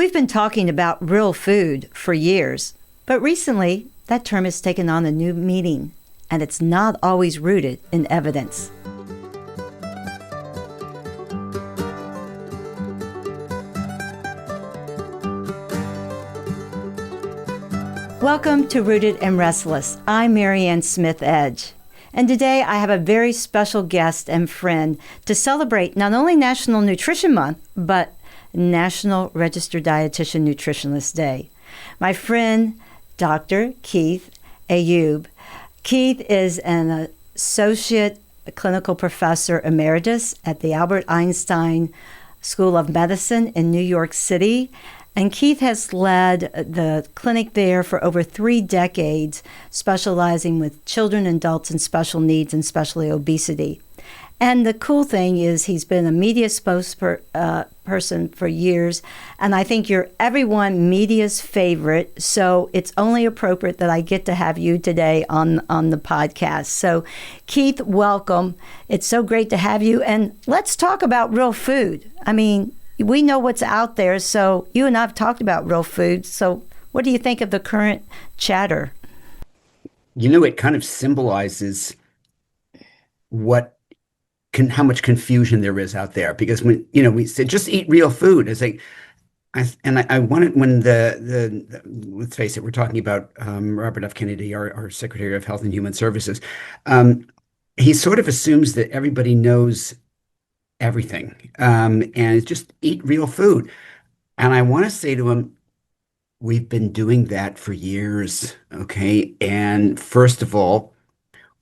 We've been talking about real food for years, but recently that term has taken on a new meaning, and it's not always rooted in evidence. Welcome to Rooted and Restless. I'm Marianne Smith Edge, and today I have a very special guest and friend to celebrate not only National Nutrition Month, but National Registered Dietitian Nutritionist Day. My friend, Dr. Keith Ayub. Keith is an associate clinical professor emeritus at the Albert Einstein School of Medicine in New York City. And Keith has led the clinic there for over 3 decades, specializing with children and adults in special needs and especially obesity. And the cool thing is he's been a media spokesperson for years, and I think you're everyone media's favorite, so it's only appropriate that I get to have you today on the podcast. So Keith, welcome. It's so great to have you, and let's talk about real food. I mean, we know what's out there, so you and I have talked about real food. So what do you think of the current chatter? It kind of symbolizes how much confusion there is out there. Because when, we said, just eat real food. It's like, I wanted, when let's face it, we're talking about Robert F. Kennedy, our Secretary of Health and Human Services. He sort of assumes that everybody knows everything, and it's just eat real food. And I want to say to him, we've been doing that for years, okay? And first of all,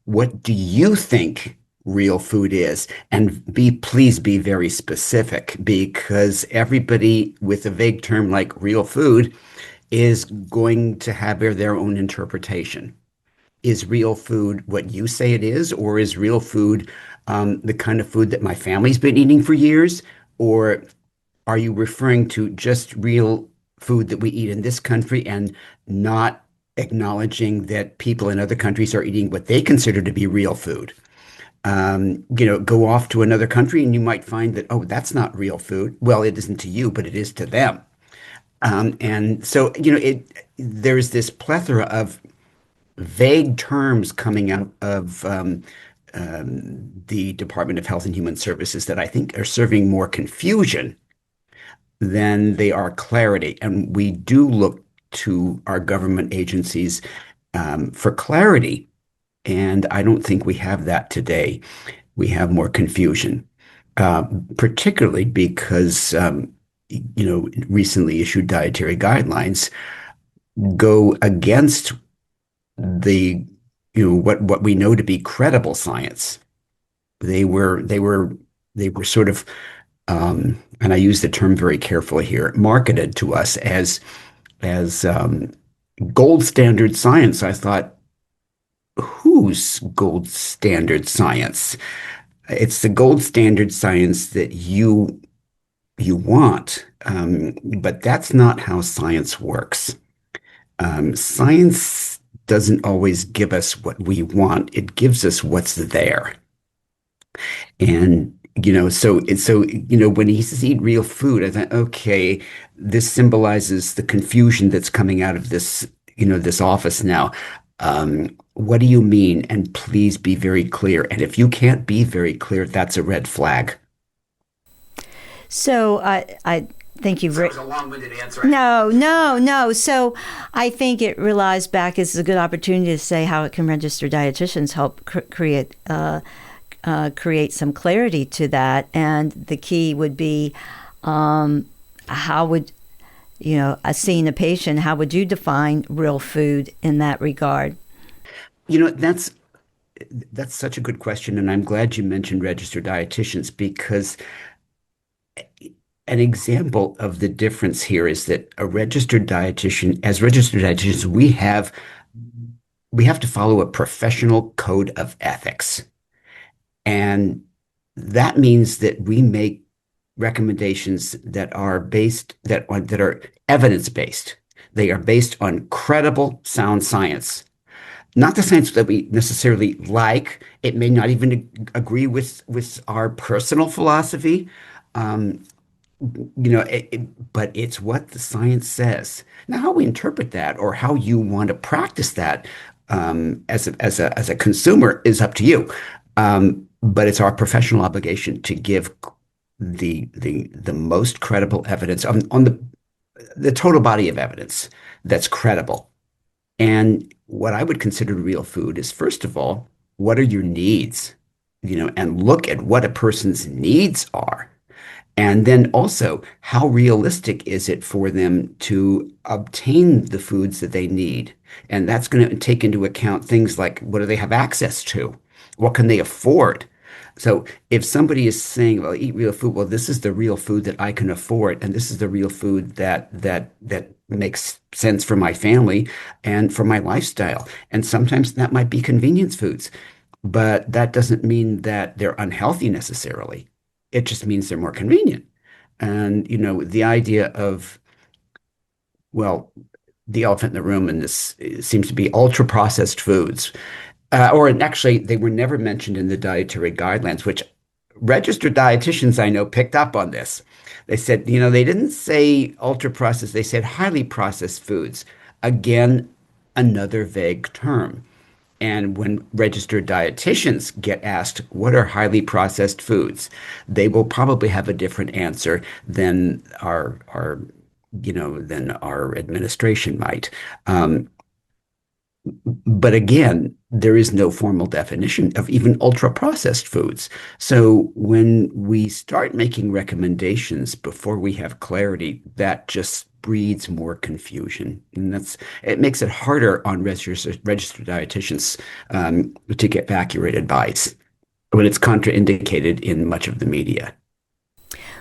what do you think real food is? And please be very specific, because everybody with a vague term like real food is going to have their own interpretation. Is real food what you say it is, or is real food the kind of food that my family's been eating for years? Or are you referring to just real food that we eat in this country and not acknowledging that people in other countries are eating what they consider to be real food? Go off to another country and you might find that, oh, that's not real food. Well, it isn't to you, but it is to them. And so, there's this plethora of vague terms coming out of the Department of Health and Human Services that I think are serving more confusion than they are clarity. And we do look to our government agencies for clarity. And I don't think we have that today. We have more confusion, particularly because, recently issued dietary guidelines go against the what we know to be credible science. They were sort of, and I use the term very carefully here, marketed to us as gold standard science. I thought, whose gold standard science? It's the gold standard science that you want, but that's not how science works. Science doesn't always give us what we want. It gives us what's there. And, when he says eat real food, I thought, okay, this symbolizes the confusion that's coming out of this, this office now. What do you mean? And please be very clear. And if you can't be very clear, that's a red flag. So I think you've written. That was a long-winded answer. No. So I think it relies back as a good opportunity to say how it can register dietitians help create some clarity to that. And the key would be, how would, seeing a patient, how would you define real food in that regard? That's such a good question. And I'm glad you mentioned registered dietitians, because an example of the difference here is that as registered dietitians, we have to follow a professional code of ethics. And that means that we make recommendations that are evidence-based. They are based on credible, sound science. Not the science that we necessarily like. It may not even agree with our personal philosophy. but it's what the science says. Now, how we interpret that or how you want to practice that as a consumer is up to you. But it's our professional obligation to give the most credible evidence on the total body of evidence that's credible. And what I would consider real food is, first of all, what are your needs? And look at what a person's needs are. And then also, how realistic is it for them to obtain the foods that they need? And that's going to take into account things like what do they have access to? What can they afford? So if somebody is saying, well, eat real food, well, this is the real food that I can afford, and this is the real food that makes sense for my family and for my lifestyle. And sometimes that might be convenience foods, but that doesn't mean that they're unhealthy necessarily. It just means they're more convenient. And, the idea of, well, the elephant in the room in this seems to be ultra processed foods. Or actually, they were never mentioned in the dietary guidelines, which registered dietitians I know picked up on this. They said, they didn't say ultra processed, they said highly processed foods. Again, another vague term. And when registered dietitians get asked what are highly processed foods, they will probably have a different answer than our administration might. But again, there is no formal definition of even ultra processed foods. So when we start making recommendations before we have clarity, that just breeds more confusion. And it makes it harder on registered dietitians to get accurate advice when it's contraindicated in much of the media.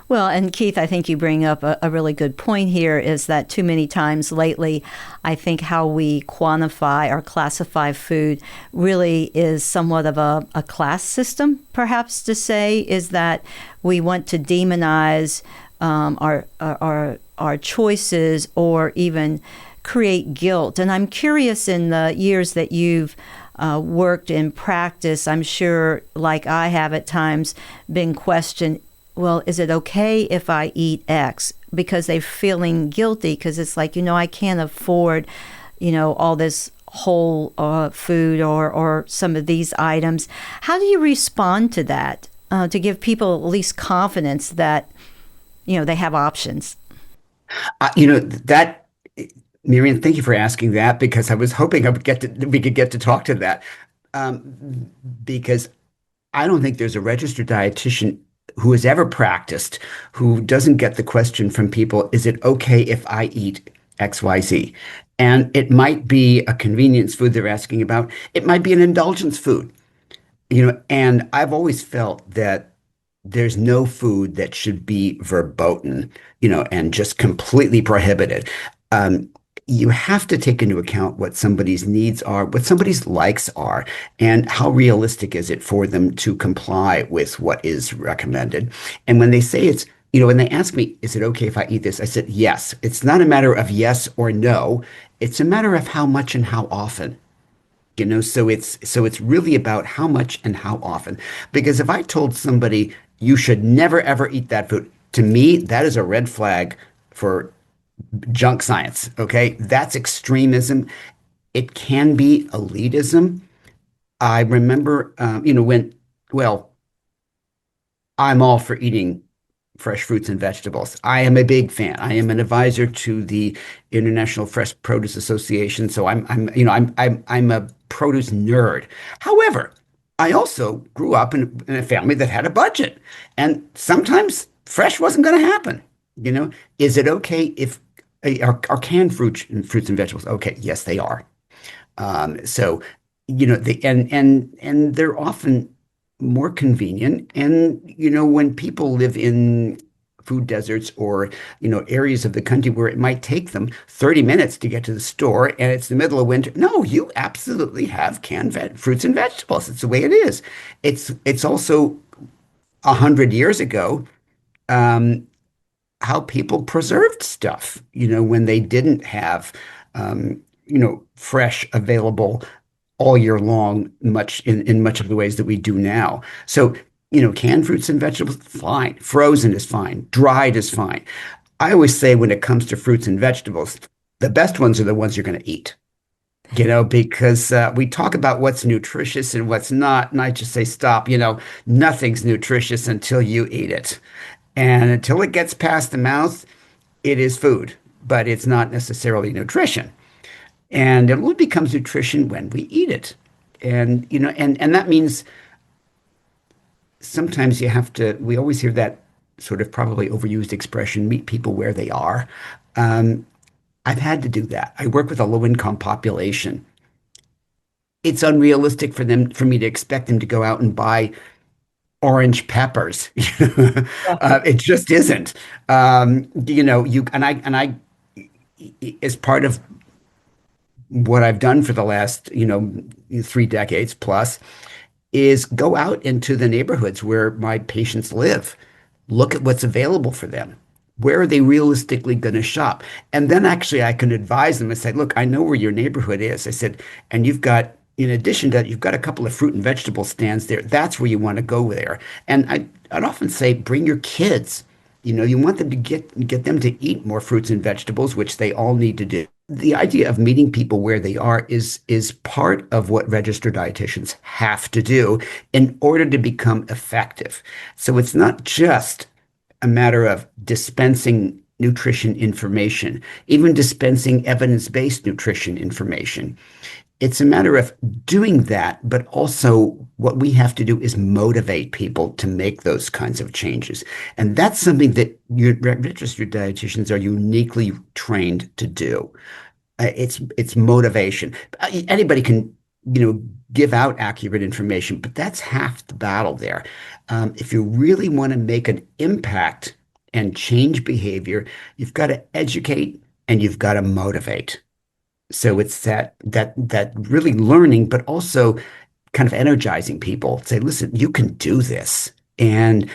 Well, and Keith, I think you bring up a really good point here is that too many times lately, I think how we quantify or classify food really is somewhat of a class system, perhaps to say, is that we want to demonize our choices or even create guilt. And I'm curious, in the years that you've worked in practice, I'm sure, like I have at times, been questioned, well, is it okay if I eat X? Because they're feeling guilty because it's like, I can't afford, all this whole food or some of these items. How do you respond to that to give people at least confidence that, they have options? That, Miriam, thank you for asking that because I was hoping we could get to talk to that. Because I don't think there's a registered dietitian who has ever practiced who doesn't get the question from people, is it okay if I eat XYZ? And it might be a convenience food they're asking about. It might be an indulgence food, and I've always felt that there's no food that should be verboten, and just completely prohibited. Um, you have to take into account what somebody's needs are, what somebody's likes are, and how realistic is it for them to comply with what is recommended. And when they say when they ask me, is it okay if I eat this? I said, yes. It's not a matter of yes or no. It's a matter of how much and how often. So it's really about how much and how often. Because if I told somebody you should never ever eat that food, to me, that is a red flag for junk science. Okay. That's extremism. It can be elitism. I remember, well, I'm all for eating fresh fruits and vegetables. I am a big fan. I am an advisor to the International Fresh Produce Association, so I'm a produce nerd. However, I also grew up in a family that had a budget, and sometimes fresh wasn't going to happen. Is it okay if are canned fruits and vegetables? Okay, yes, they are. So, they and they're often more convenient. And, when people live in food deserts or, areas of the country where it might take them 30 minutes to get to the store and it's the middle of winter, no, you absolutely have canned fruits and vegetables. It's the way it is. It's also 100 years ago, um, how people preserved stuff, when they didn't have, fresh available all year long, much in much of the ways that we do now. So canned fruits and vegetables, fine. Frozen is fine. Dried is fine. I always say when it comes to fruits and vegetables, the best ones are the ones you're going to eat. Because we talk about what's nutritious and what's not, and I just say, stop. Nothing's nutritious until you eat it. And until it gets past the mouth, it is food, but it's not necessarily nutrition. And it only becomes nutrition when we eat it. And that means sometimes we always hear that sort of probably overused expression, meet people where they are. Um, I've had to do that. I work with a low-income population. It's unrealistic for me to expect them to go out and buy orange peppers. It just isn't. As part of what I've done for the last, 3 decades plus, is go out into the neighborhoods where my patients live, look at what's available for them. Where are they realistically going to shop? And then actually I can advise them and say, look, I know where your neighborhood is. I said, and in addition to that, you've got a couple of fruit and vegetable stands there. That's where you want to go there. And I'd often say, bring your kids. You want them to get them to eat more fruits and vegetables, which they all need to do. The idea of meeting people where they are is part of what registered dietitians have to do in order to become effective. So it's not just a matter of dispensing nutrition information, even dispensing evidence-based nutrition information. It's a matter of doing that, but also what we have to do is motivate people to make those kinds of changes. And that's something that registered dietitians are uniquely trained to do. It's motivation. Anybody can, give out accurate information, but that's half the battle there. If you really want to make an impact and change behavior, you've got to educate and you've got to motivate. So it's that really learning, but also kind of energizing people. Say, listen, you can do this. And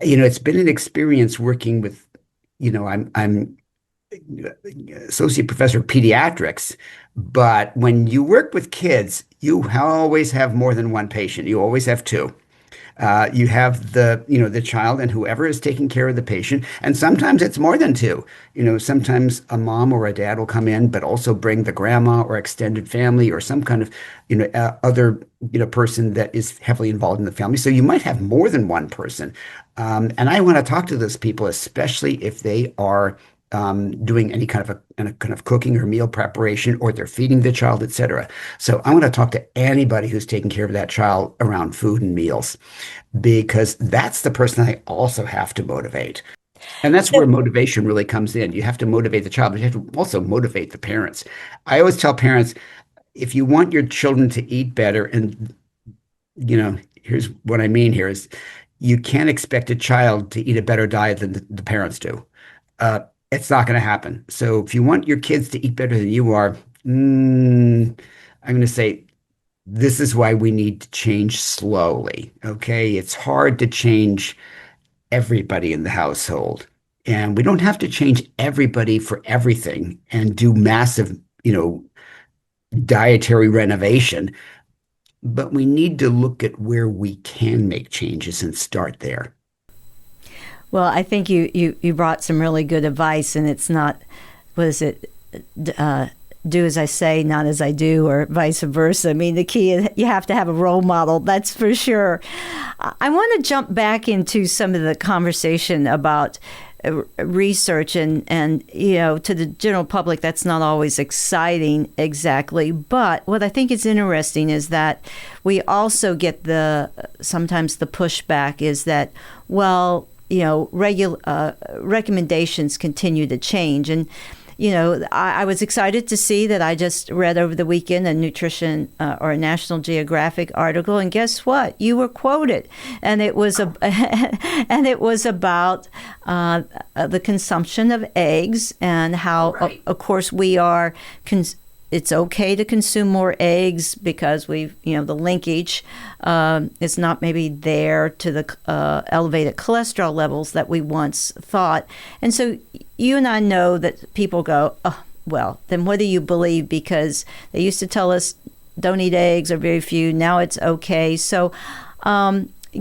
it's been an experience working with, I'm associate professor of pediatrics, but when you work with kids, you always have more than one patient. You always have two. You have the child and whoever is taking care of the patient. And sometimes it's more than two. Sometimes a mom or a dad will come in, but also bring the grandma or extended family or some kind of, other, person that is heavily involved in the family. So you might have more than one person. And I want to talk to those people, especially if they are doing any kind of cooking or meal preparation, or they're feeding the child, etc. So I want to talk to anybody who's taking care of that child around food and meals, because that's the person I also have to motivate. And that's where motivation really comes in. You have to motivate the child, but you have to also motivate the parents. I always tell parents, if you want your children to eat better, and here's what I mean here is you can't expect a child to eat a better diet than the parents do. It's not going to happen. So if you want your kids to eat better than you are, I'm going to say this is why we need to change slowly. Okay. It's hard to change everybody in the household. And we don't have to change everybody for everything and do massive, dietary renovation. But we need to look at where we can make changes and start there. Well, I think you brought some really good advice, and it's not, what is it, do as I say, not as I do, or vice versa. I mean, the key is you have to have a role model, that's for sure. I want to jump back into some of the conversation about research and to the general public, that's not always exciting exactly. But what I think is interesting is that we also get sometimes the pushback is that, well, recommendations continue to change. And, I was excited to see that I just read over the weekend a nutrition or a National Geographic article. And guess what? You were quoted. And it was and it was about the consumption of eggs and how, right. Of course, we are it's okay to consume more eggs because the linkage is not maybe there to the elevated cholesterol levels that we once thought. And so you and I know that people go, oh, well, then what do you believe? Because they used to tell us don't eat eggs or very few. Now it's okay. So,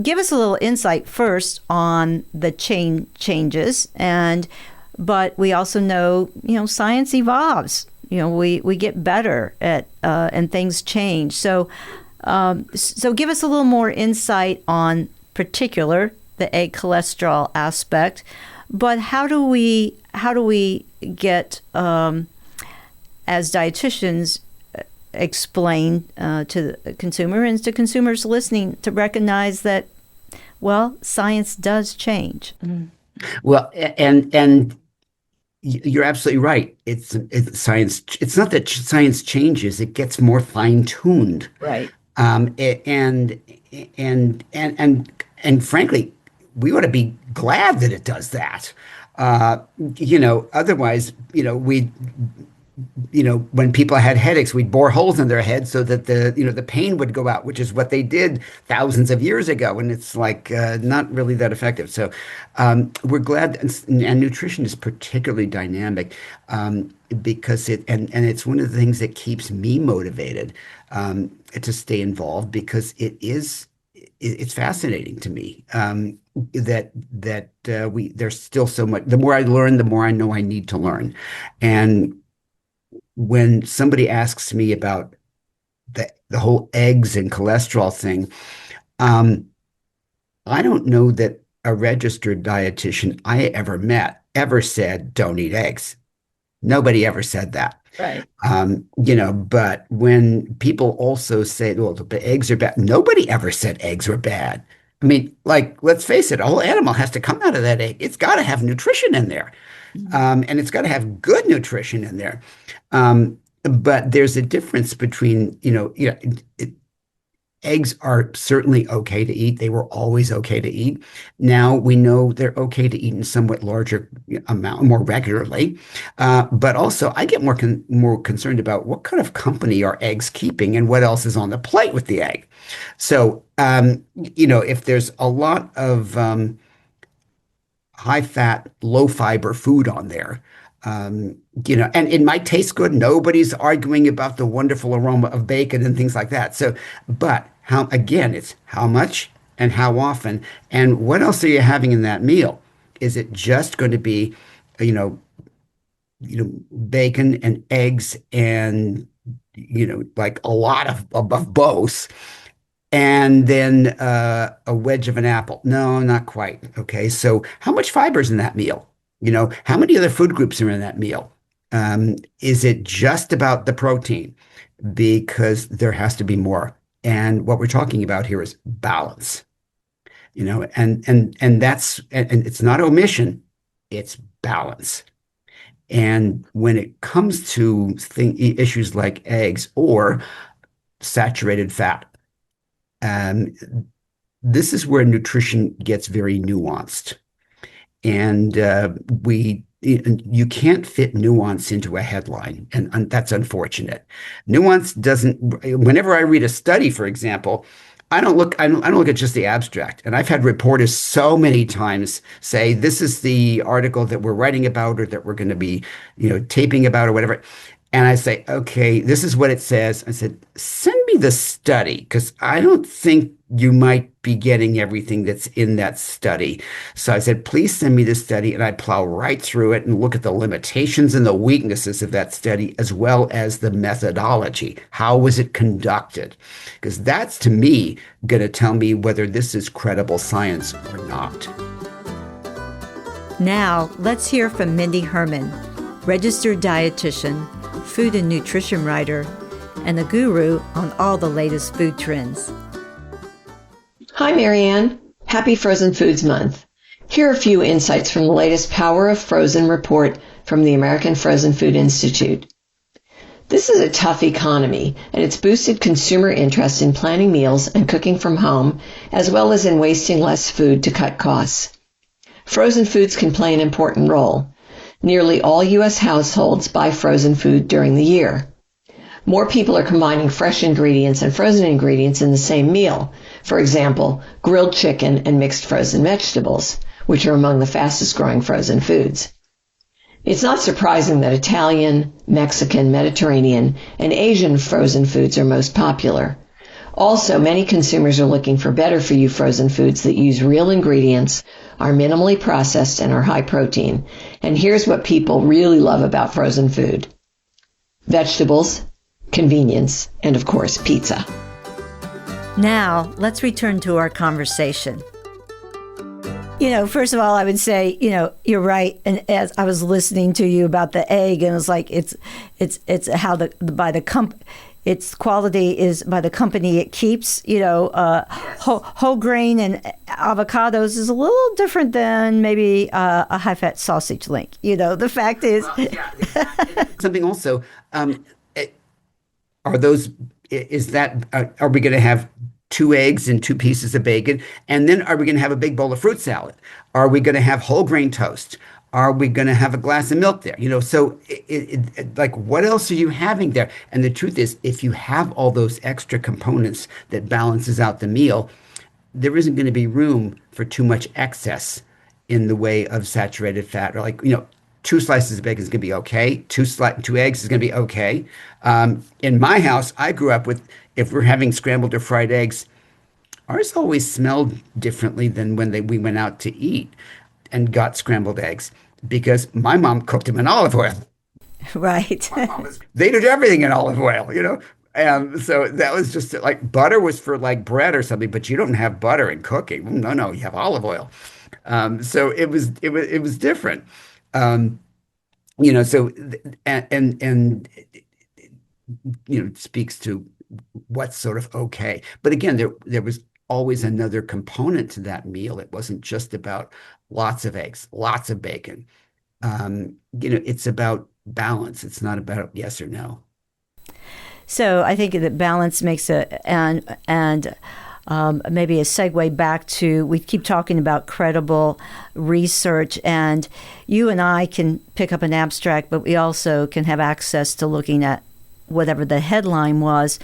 give us a little insight first on the changes, but we also know, science evolves. We get better at and things change. So give us a little more insight on particular the egg cholesterol aspect. But how do we get as dietitians explain to the consumer and to consumers listening to recognize that, well, science does change. Well, and you're absolutely right. It's science. It's not that science changes; it gets more fine-tuned. Right. And frankly, we ought to be glad that it does that. Otherwise, when people had headaches, we'd bore holes in their head so that the pain would go out, which is what they did thousands of years ago. And it's like not really that effective. So we're glad. And nutrition is particularly dynamic because it's one of the things that keeps me motivated to stay involved, because it's fascinating to me that there's still so much. The more I learn, the more I know I need to learn. And when somebody asks me about the whole eggs and cholesterol thing, I don't know that a registered dietitian I ever met ever said, don't eat eggs. Nobody ever said that. Right. But when people also say, well, the eggs are bad, nobody ever said eggs were bad. I mean, let's face it, a whole animal has to come out of that egg. It's got to have nutrition in there. And it's got to have good nutrition in there. But there's a difference between, eggs are certainly okay to eat. They were always okay to eat. Now we know they're okay to eat in somewhat larger amount, more regularly. But also, I get more concerned about what kind of company are eggs keeping and what else is on the plate with the egg. So, if there's a lot of high fat, low fiber food on there, and it might taste good. Nobody's arguing about the wonderful aroma of bacon and things like that. So, but it's how much and how often, and what else are you having in that meal? Is it just going to be, bacon and eggs and, like a lot of both, and then a wedge of an apple? No, not quite. Okay, so how much fiber is in that meal? How many other food groups are in that meal? Is it just about the protein? Because there has to be more. And what we're talking about here is balance. And that's, and it's not omission, it's balance. And when it comes to issues like eggs or saturated fat, this is where nutrition gets very nuanced. And you can't fit nuance into a headline, and that's unfortunate. Nuance doesn't. Whenever I read a study, for example, I don't look at just the abstract. And I've had reporters so many times say, this is the article that we're writing about, or that we're going to be, taping about, or whatever. And I say, okay, this is what it says. I said, send me the study, because I don't think you might be getting everything that's in that study. So I said, please send me the study, and I plow right through it and look at the limitations and the weaknesses of that study, as well as the methodology. How was it conducted? Because that's, to me, going to tell me whether this is credible science or not. Now, let's hear from Mindy Herman, registered dietitian, food and nutrition writer, and the guru on all the latest food trends. Hi, Marianne. Happy Frozen Foods Month. Here are a few insights from the latest Power of Frozen report from the American Frozen Food Institute. This is a tough economy, and it's boosted consumer interest in planning meals and cooking from home, as well as in wasting less food to cut costs. Frozen foods can play an important role. Nearly all U.S. households buy frozen food during the year. More people are combining fresh ingredients and frozen ingredients in the same meal. For example, grilled chicken and mixed frozen vegetables, which are among the fastest growing frozen foods. It's not surprising that Italian, Mexican, Mediterranean, and Asian frozen foods are most popular. Also, many consumers are looking for better for you frozen foods that use real ingredients, are minimally processed, and are high protein. And here's what people really love about frozen food: vegetables, convenience, and of course, pizza. Now, let's return to our conversation. First of all, I would say, you're right. And as I was listening to you about the egg, and it was like, it's how its quality is by the company it keeps. Whole grain and avocados is a little different than maybe a high-fat sausage link. The fact is, something also. Are we going to have 2 eggs and 2 pieces of bacon? And then are we going to have a big bowl of fruit salad? Are we going to have whole grain toast? Are we going to have a glass of milk there? So like, what else are you having there? And the truth is, if you have all those extra components that balances out the meal, there isn't going to be room for too much excess in the way of saturated fat. Or 2 slices of bacon is going to be okay. 2 eggs is going to be okay. In my house, I grew up with, if we're having scrambled or fried eggs, ours always smelled differently than when we went out to eat and got scrambled eggs, because my mom cooked them in olive oil. Right. They did everything in olive oil, And so that was just like, butter was for like bread or something, but you don't have butter in cooking. No, you have olive oil. So it was different. So it speaks to what's sort of okay. But again, there was always another component to that meal. It wasn't just about lots of eggs, lots of bacon. It's about balance. It's not about yes or no. So I think that balance makes maybe a segue back to, we keep talking about credible research, and you and I can pick up an abstract, but we also can have access to looking at whatever the headline was.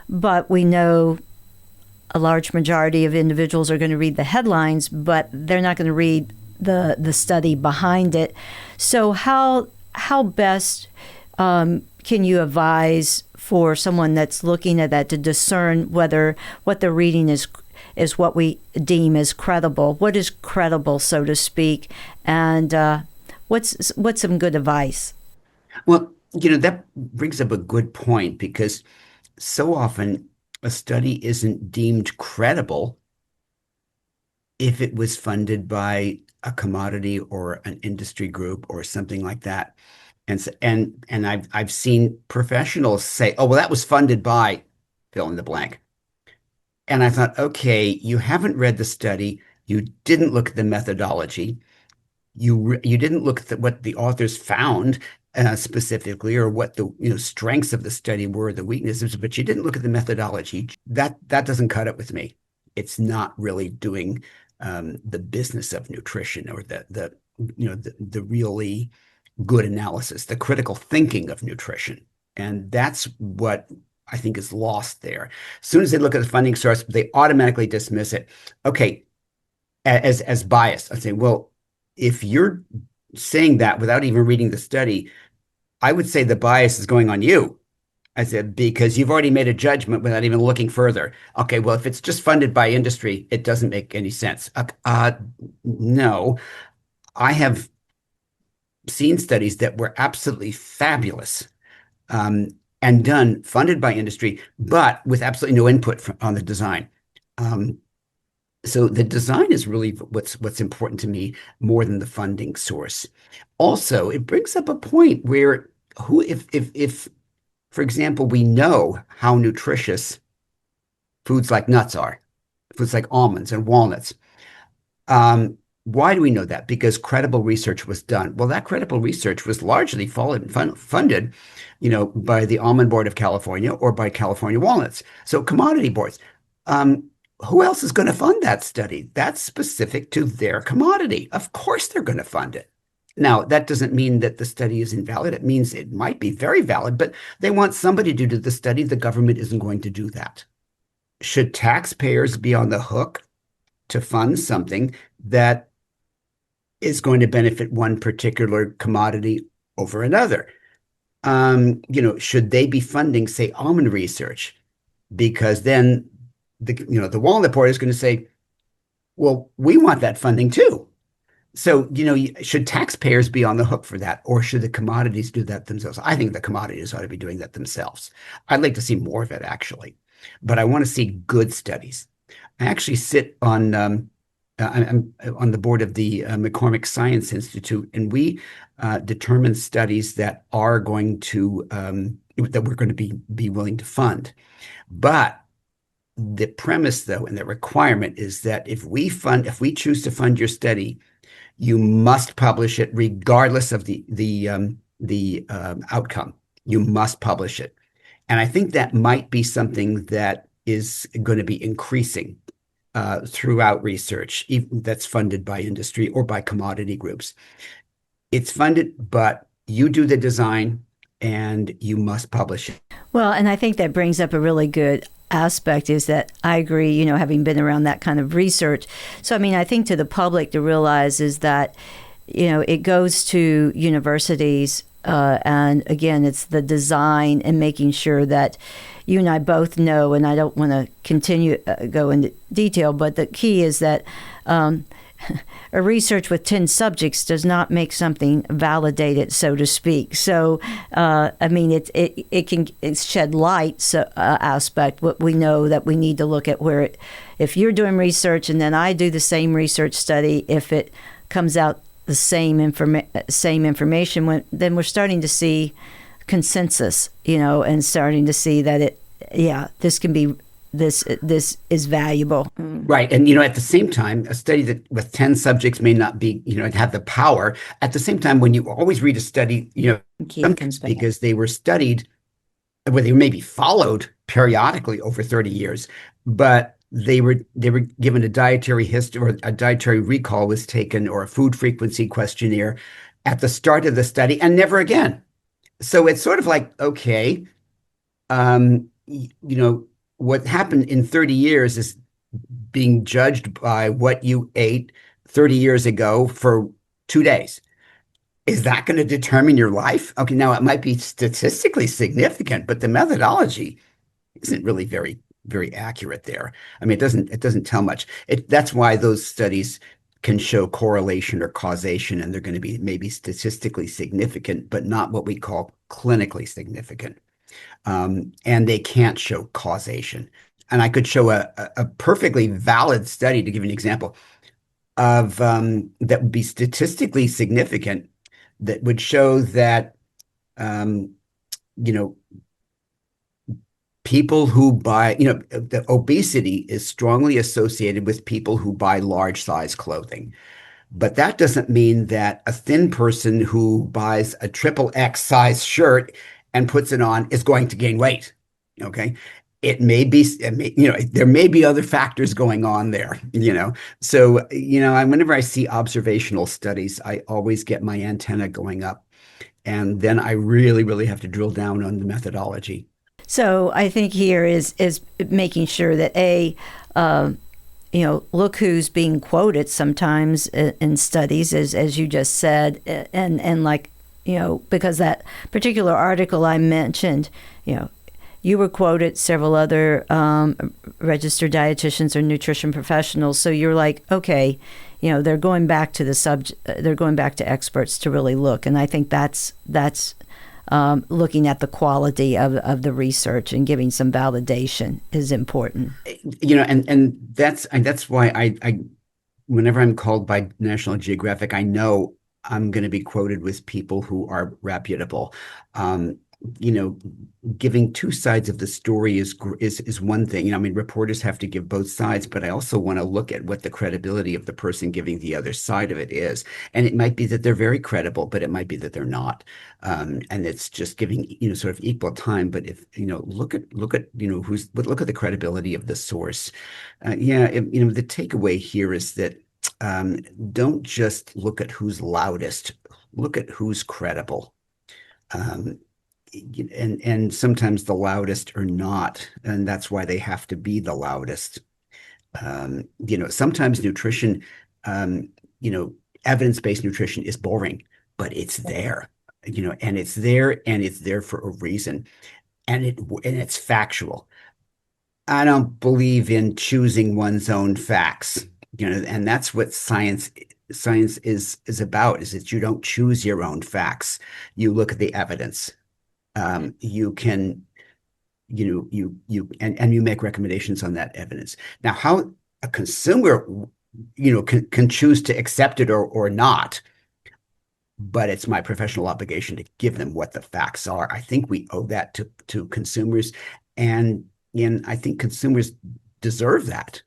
But we know a large majority of individuals are going to read the headlines, but they're not going to read the study behind it. So how best can you advise for someone that's looking at that to discern whether what they're reading is what we deem as credible? What is credible, so to speak? And what's some good advice? Well, that brings up a good point, because so often a study isn't deemed credible if it was funded by a commodity or an industry group or something like that. And I've seen professionals say, "Oh, well, that was funded by fill in the blank." And I thought, okay, you haven't read the study, you didn't look at the methodology, you didn't look at what the authors found specifically, or what the strengths of the study were, the weaknesses, but you didn't look at the methodology. That doesn't cut it with me. It's not really doing the business of nutrition, or the really good analysis, the critical thinking of nutrition. And that's what I think is lost there. As soon as they look at the funding source, they automatically dismiss it. Okay, as biased. I say, well, if you're saying that without even reading the study, I would say the bias is going on you. I said, because you've already made a judgment without even looking further. Okay, well, if it's just funded by industry, it doesn't make any sense. No, I have seen studies that were absolutely fabulous and done, funded by industry, but with absolutely no input on the design. So the design is really what's important to me, more than the funding source. Also, it brings up a point where if for example, we know how nutritious foods like nuts are, foods like almonds and walnuts. Why do we know that? Because credible research was done. Well, that credible research was largely funded, by the Almond Board of California or by California Walnuts. So commodity boards. Who else is going to fund that study? That's specific to their commodity. Of course they're going to fund it. Now, that doesn't mean that the study is invalid. It means it might be very valid, but they want somebody to do the study. The government isn't going to do that. Should taxpayers be on the hook to fund something that is going to benefit one particular commodity over another? Should they be funding, say, almond research? Because then the walnut board is going to say, well, we want that funding too. So, should taxpayers be on the hook for that, or should the commodities do that themselves? I think the commodities ought to be doing that themselves. I'd like to see more of it, actually, but I want to see good studies. I actually sit on I'm on the board of the McCormick Science Institute, and we determine studies that are going to that we're going to be willing to fund. But the premise, though, and the requirement is that if we choose to fund your study, you must publish it regardless of the outcome. You must publish it. And I think that might be something that is going to be increasing throughout research, even that's funded by industry or by commodity groups. It's funded, but you do the design and you must publish it. Well, and I think that brings up a really good aspect is that I agree, having been around that kind of research. So, I mean, I think to the public to realize is that, it goes to universities and again, it's the design and making sure that you and I both know, and I don't want to continue go into detail, but the key is that a research with 10 subjects does not make something validated, so to speak. So, I mean, it's shed light aspect. What we know that we need to look at where if you're doing research and then I do the same research study, if it comes out the same information, then we're starting to see consensus, and starting to see that this can be this is valuable. Right. And, at the same time, a study that with 10 subjects may not be, have the power. At the same time, when you always read a study, because they were studied, well, they may be followed periodically over 30 years, but they were given a dietary history, or a dietary recall was taken, or a food frequency questionnaire at the start of the study and never again. So it's sort of like, okay, what happened in 30 years is being judged by what you ate 30 years ago for 2 days. Is that going to determine your life? Okay, now it might be statistically significant, but the methodology isn't really very, very accurate there. I mean, it doesn't tell much. That's why those studies can show correlation or causation, and they're going to be maybe statistically significant, but not what we call clinically significant. And they can't show causation. And I could show a perfectly valid study, to give you an example, of that would be statistically significant, that would show that people who buy, the obesity is strongly associated with people who buy large size clothing. But that doesn't mean that a thin person who buys a XXX size shirt and puts it on is going to gain weight. Okay. There may be other factors going on there, So, whenever I see observational studies, I always get my antenna going up. And then I really, really have to drill down on the methodology. So I think here is making sure that look who's being quoted sometimes in studies, as you just said, and like, because that particular article I mentioned, you were quoted, several other registered dietitians or nutrition professionals. So you're like, okay, they're going back to the subject, they're going back to experts to really look. And I think that's looking at the quality of the research and giving some validation is important. And that's why I whenever I'm called by National Geographic, I know I'm going to be quoted with people who are reputable. Giving two sides of the story is one thing. Reporters have to give both sides, but I also want to look at what the credibility of the person giving the other side of it is. And it might be that they're very credible, but it might be that they're not. And it's just giving, sort of equal time. But if, look at the credibility of the source. The takeaway here is that don't just look at who's loudest, look at who's credible. And sometimes the loudest are not, and that's why they have to be the loudest. Sometimes nutrition, evidence-based nutrition is boring, but it's there, and it's there for a reason, and it's factual. I don't believe in choosing one's own facts, and that's what science is about, is that you don't choose your own facts. You look at the evidence. You can, and you make recommendations on that evidence. Now, how a consumer, can choose to accept it or not, but it's my professional obligation to give them what the facts are. I think we owe that to consumers, and I think consumers deserve that.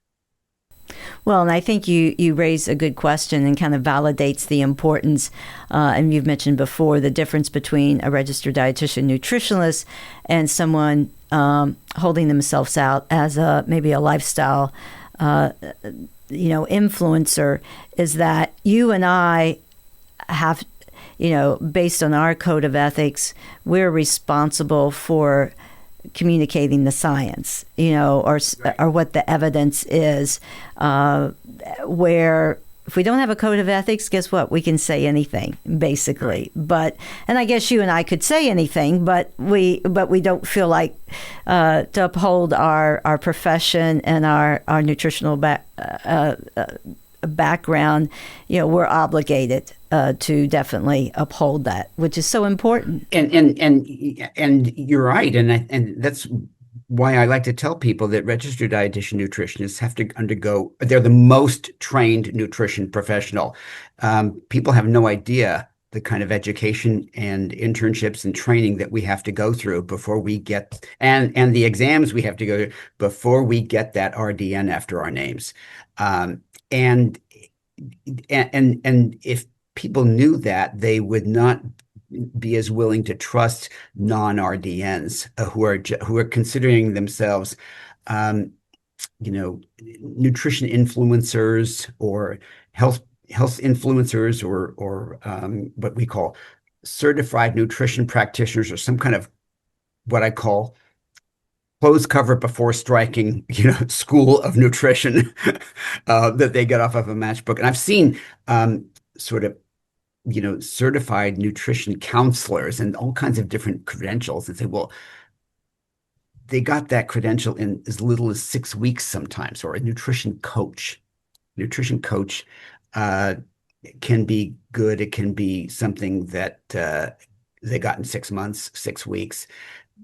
Well, and I think you raise a good question and kind of validates the importance. And you've mentioned before the difference between a registered dietitian nutritionalist and someone holding themselves out as maybe a lifestyle, influencer, is that you and I have, based on our code of ethics, we're responsible for communicating the science, or what the evidence is. Where if we don't have a code of ethics, guess what? We can say anything, basically. And I guess you and I could say anything, but we don't feel like to uphold our profession and our nutritional background, we're obligated to definitely uphold that, which is so important. And you're right, and that's why I like to tell people that registered dietitian nutritionists have to undergo. They're the most trained nutrition professional. People have no idea the kind of education and internships and training that we have to go through before we get, and the exams we have to go through before we get that RDN after our names. And if people knew that, they would not be as willing to trust non-RDNs who are considering themselves, nutrition influencers or health influencers, or what we call certified nutrition practitioners, or some kind of what I call clothes cover before striking, school of nutrition that they get off of a matchbook. And I've seen sort of, certified nutrition counselors and all kinds of different credentials, and say, well, they got that credential in as little as 6 weeks sometimes. Or a nutrition coach. Can be good. It can be something that they got in 6 months, 6 weeks.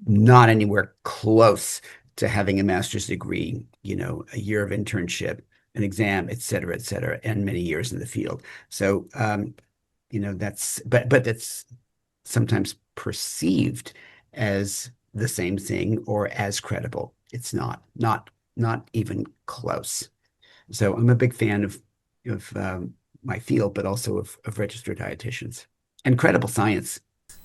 Not anywhere close to having a master's degree, a year of internship, an exam, et cetera, and many years in the field. So, but that's sometimes perceived as the same thing or as credible. It's not even close. So I'm a big fan of my field, but also of registered dietitians and credible science.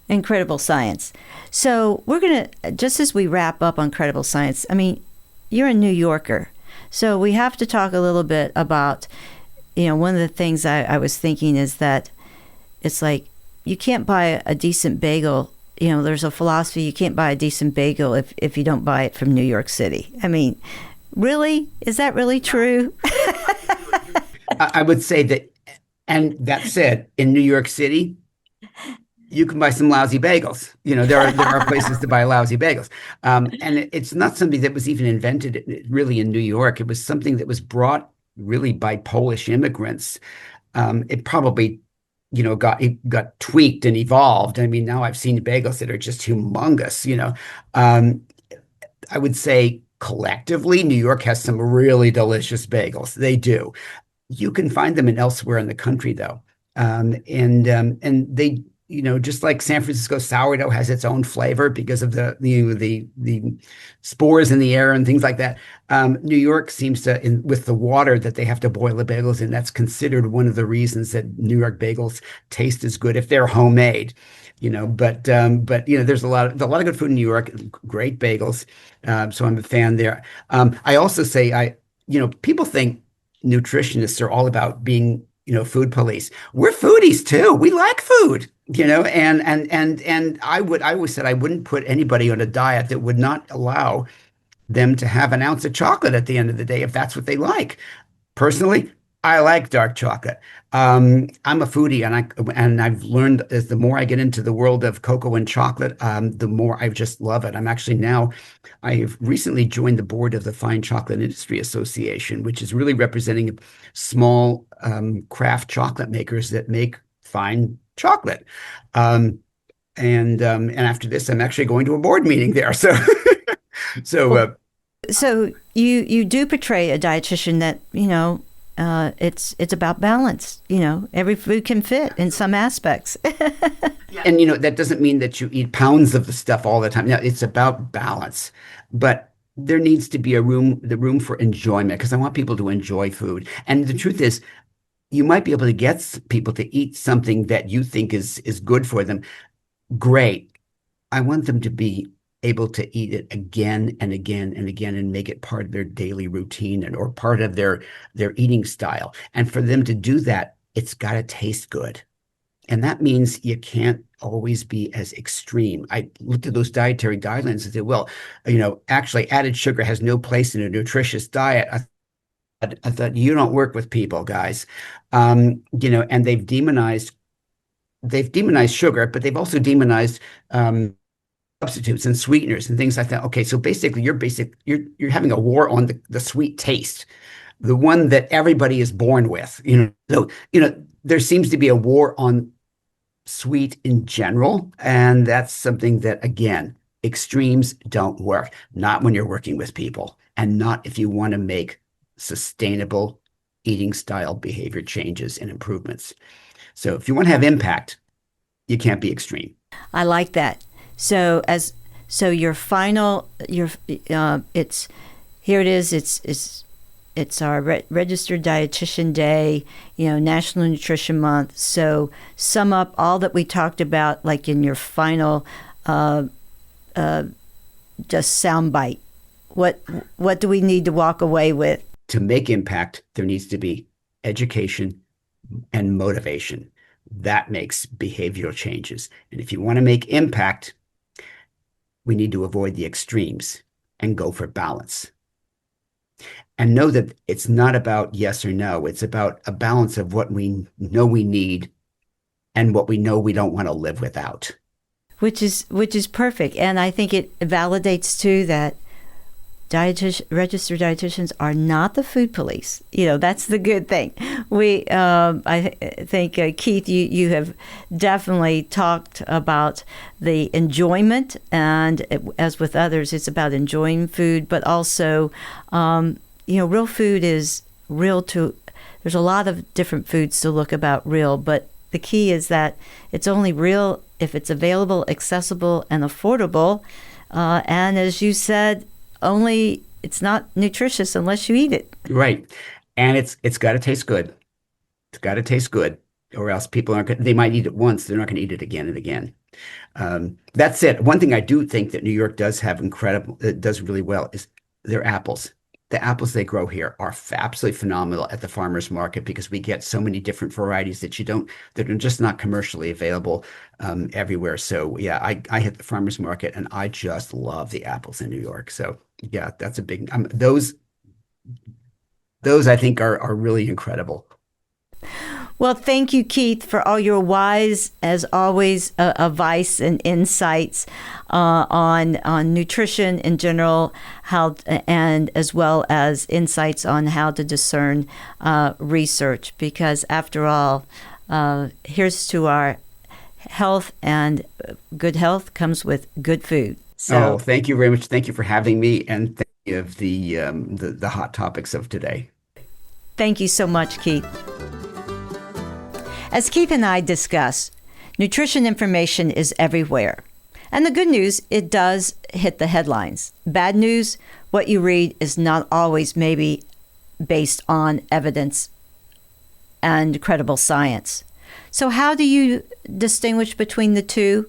Incredible science. So we're going to, just as we wrap up on credible science, I mean, you're a New Yorker. So we have to talk a little bit about, one of the things I was thinking is that it's like you can't buy a decent bagel. There's a philosophy, you can't buy a decent bagel if you don't buy it from New York City. I mean, really? Is that really true? I would say that, and that said, in New York City, you can buy some lousy bagels. There are places to buy lousy bagels. And it's not something that was even invented really in New York. It was something that was brought really by Polish immigrants. It probably, got tweaked and evolved. I mean, now I've seen bagels that are just humongous. I would say collectively, New York has some really delicious bagels. They do. You can find them elsewhere in the country, though. And they, just like San Francisco sourdough has its own flavor because of the spores in the air and things like that. New York seems to, with the water that they have to boil the bagels in, that's considered one of the reasons that New York bagels taste as good if they're homemade. But there's a lot of good food in New York, great bagels. So I'm a fan there. I also say people think nutritionists are all about being, food police. We're foodies too. We like food, and I always said I wouldn't put anybody on a diet that would not allow them to have an ounce of chocolate at the end of the day if that's what they like. Personally, I like dark chocolate. I'm a foodie, and I've learned as the more I get into the world of cocoa and chocolate, the more I just love it. I have recently joined the board of the Fine Chocolate Industry Association, which is really representing small craft chocolate makers that make fine chocolate. Um, and after this, I'm actually going to a board meeting there. So, so Well, so you do portray a dietitian that, it's about balance. Every food can fit in some aspects. and that doesn't mean that you eat pounds of the stuff all the time. No, it's about balance. But there needs to be the room for enjoyment, because I want people to enjoy food. And the truth is, you might be able to get people to eat something that you think is good for them. Great. I want them to be able to eat it again and again and again and make it part of their daily routine or part of their eating style. And for them to do that, it's got to taste good. And that means you can't always be as extreme. I looked at those dietary guidelines and said, well, actually added sugar has no place in a nutritious diet. I thought, you don't work with people, guys. And they've demonized sugar, but they've also demonized substitutes and sweeteners and things like that. Okay, so basically you're having a war on the sweet taste, the one that everybody is born with. So there seems to be a war on sweet in general, and that's something that, again, extremes don't work. Not when you're working with people, and not if you want to make sustainable eating style behavior changes and improvements. So if you want to have impact, you can't be extreme. I like that. So your final it's here it is. It's our registered dietitian day. National Nutrition Month. So sum up all that we talked about, like in your final just soundbite. What do we need to walk away with? To make impact, there needs to be education and motivation. That makes behavioral changes. And if you want to make impact, we need to avoid the extremes and go for balance. And know that it's not about yes or no. It's about a balance of what we know we need and what we know we don't want to live without. Which is perfect. And I think it validates too that registered dietitians are not the food police. That's the good thing. I think, Keith, you have definitely talked about the enjoyment, and as with others, it's about enjoying food, but also, real food is real to, there's a lot of different foods to look about real, but the key is that it's only real if it's available, accessible, and affordable. And as you said, it's not nutritious unless you eat it. Right. And it's got to taste good. It's got to taste good, or else people they might eat it once. They're not going to eat it again and again. That's it. One thing I do think that New York does does really well is their apples. The apples they grow here are absolutely phenomenal at the farmer's market, because we get so many different varieties that are just not commercially available everywhere. So yeah, I hit the farmer's market and I just love the apples in New York. So yeah, that's a big, those I think are really incredible. Well, thank you, Keith, for all your wise, as always, advice and insights on nutrition in general, and as well as insights on how to discern research. Because after all, here's to our health, and good health comes with good food. So, thank you very much. Thank you for having me, and thank you of the hot topics of today. Thank you so much, Keith. As Keith and I discuss, nutrition information is everywhere. And the good news, it does hit the headlines. Bad news, what you read is not always maybe based on evidence and credible science. So how do you distinguish between the two?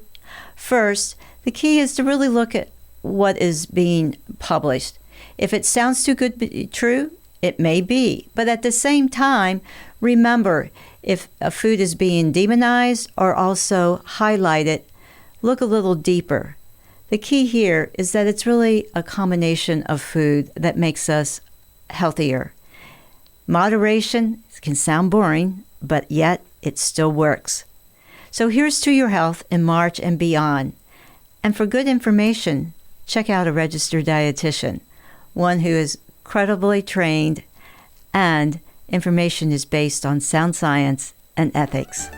First, the key is to really look at what is being published. If it sounds too good to be true, it may be. But at the same time, remember, if a food is being demonized or also highlighted, look a little deeper. The key here is that it's really a combination of food that makes us healthier. Moderation can sound boring, but yet it still works. So here's to your health in March and beyond. And for good information, check out a registered dietitian, one who is credibly trained, and information is based on sound science and ethics.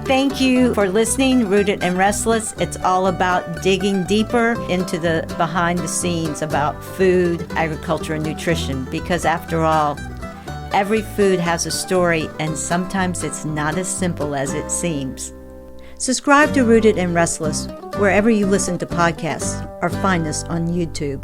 Thank you for listening, Rooted and Restless. It's all about digging deeper into the behind the scenes about food, agriculture, and nutrition, because after all, every food has a story, and sometimes it's not as simple as it seems. Subscribe to Rooted and Restless wherever you listen to podcasts, or find us on YouTube.